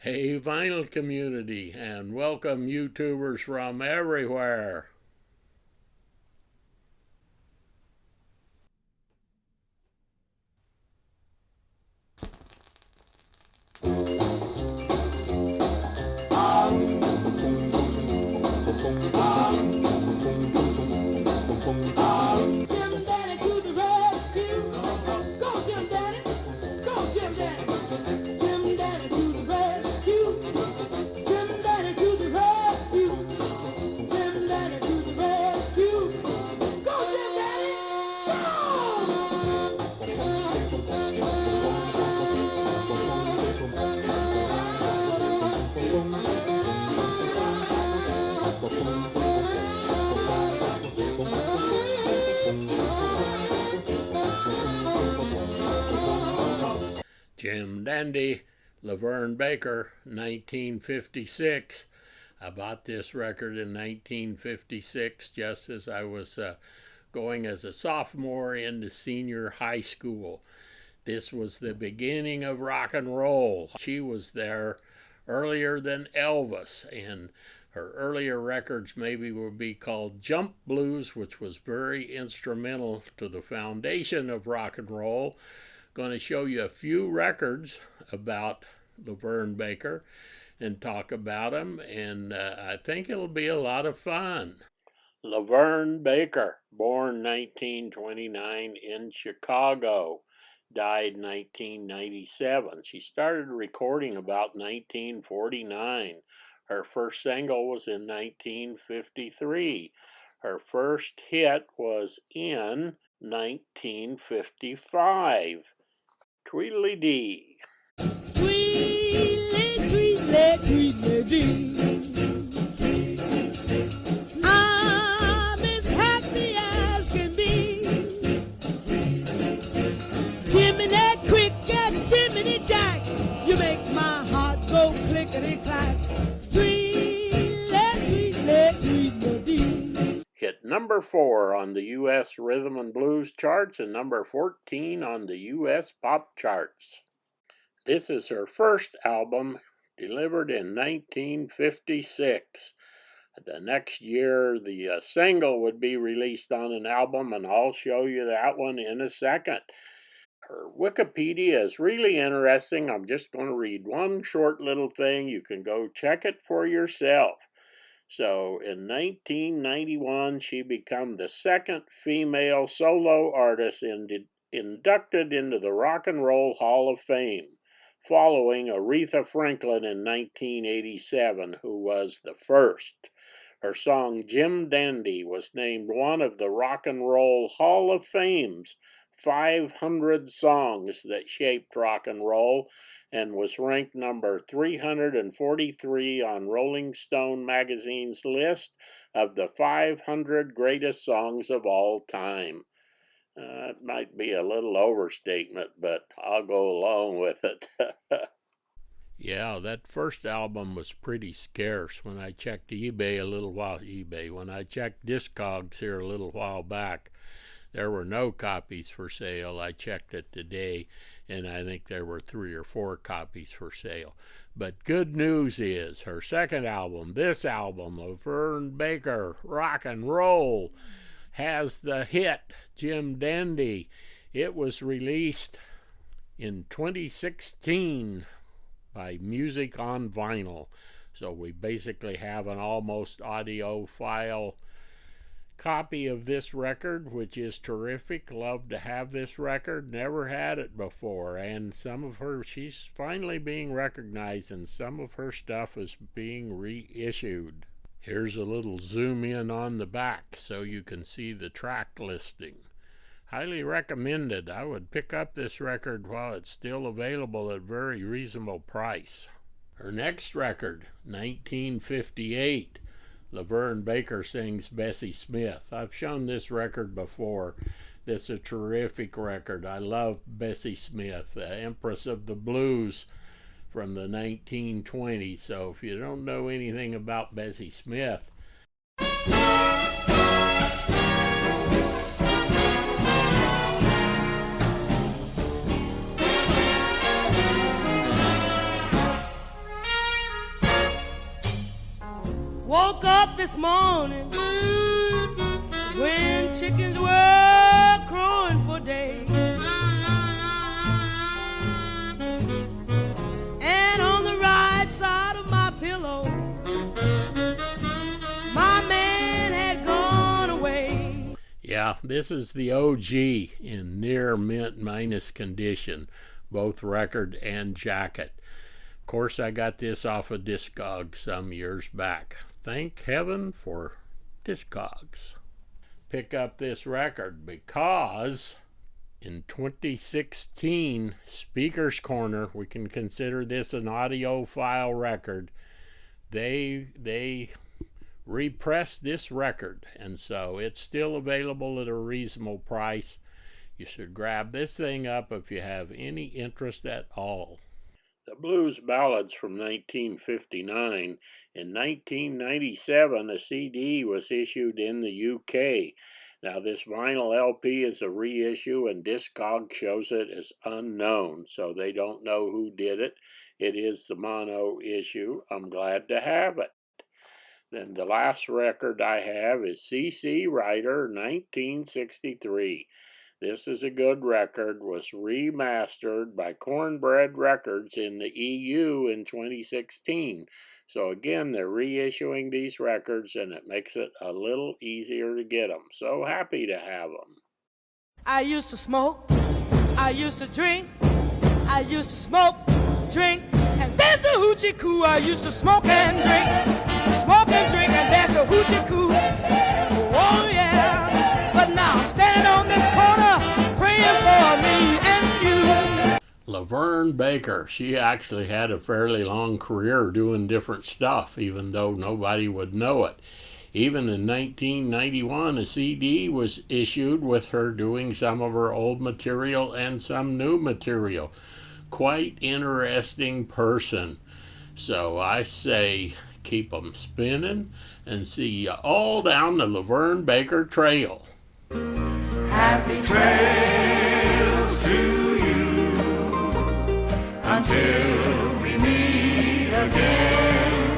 Hey vinyl community, and welcome YouTubers from everywhere. Jim Dandy, LAVERN Baker, 1956. I bought this record in 1956 just as I was going as a sophomore into senior high school. This was the beginning of rock and roll. She was there earlier than Elvis, and her earlier records maybe would be called Jump Blues, which was very instrumental to the foundation of rock and roll. Going to show you a few records about LAVERN Baker and talk about them, and I think it'll be a lot of fun. LAVERN Baker, born 1929 in Chicago, died 1997. She started recording about 1949. Her first single was in 1953. Her first hit was in 1955. Tweedledee. Tweedledee, tweedledee, tweedledee. I'm as happy as can be. Jiminy quick as Jiminy Jack, you make my heart go clickety-clack. Tweedledee, tweedledee, tweedledee. Hit number 4 on the U.S. Rhythm and Blues charts and number 14 on the U.S. pop charts. This is her first album, delivered in 1956. The next year, the single would be released on an album, and I'll show you that one in a second. Her Wikipedia is really interesting. I'm just going to read one short little thing. You can go check it for yourself. So in 1991, she became the second female solo artist inducted into the Rock and Roll Hall of Fame, following Aretha Franklin in 1987, who was the first. Her song Jim Dandy was named one of the Rock and Roll Hall of Fame's 500 songs that shaped rock and roll, and was ranked number 343 on Rolling Stone magazine's list of the 500 greatest songs of all time. It might be a little overstatement, but I'll go along with it. Yeah, that first album was pretty scarce. When I checked when I checked Discogs here a little while back, there were no copies for sale. I checked it today, and I think there were 3 or 4 copies for sale. But good news is her second album, this album, LAVERN Baker, Rock and Roll, has the hit Jim Dandy. It was released in 2016 by Music on Vinyl. So we basically have an almost audiophile copy of this record, which is terrific. Love to have this record. Never had it before, and she's finally being recognized, and some of her stuff is being reissued. Here's a little zoom in on the back so you can see the track listing. Highly recommended. I would pick up this record while it's still available at a very reasonable price. Her next record, 1958. LAVERN Baker sings Bessie Smith. I've shown this record before. It's a terrific record. I love Bessie Smith, the Empress of the Blues from the 1920s. So if you don't know anything about Bessie Smith, Woke up this morning when chickens were crowing for day. And on the right side of my pillow, my man had gone away. Yeah, this is the OG in near mint minus condition, both record and jacket. Of course, I got this off of Discogs some years back. Thank heaven for Discogs. Pick up this record because in 2016, Speaker's Corner, we can consider this an audiophile record, they repressed this record, and so it's still available at a reasonable price. You should grab this thing up if you have any interest at all. The Blues Ballads from 1959. In 1997, a CD was issued in the UK. Now, this vinyl LP is a reissue, and Discog shows it as unknown, so they don't know who did it. It is the mono issue. I'm glad to have it. Then the last record I have is C.C. Rider, 1963. This is a good record, was remastered by Cornbread Records in the EU in 2016. So again, they're reissuing these records, and it makes it a little easier to get them. So happy to have them. I used to smoke, I used to drink, I used to smoke, drink, and that's the hoochie coo. I used to smoke and drink, and that's the hoochie coo. Oh yeah, but now I'm standing on this corner praying for me and you. LAVERN Baker, she actually had a fairly long career doing different stuff, even though nobody would know it. Even in 1991, a CD was issued with her doing some of her old material and some new material. Quite interesting person. So I say keep 'em spinning and see you all down the LAVERN Baker Trail. Happy trail.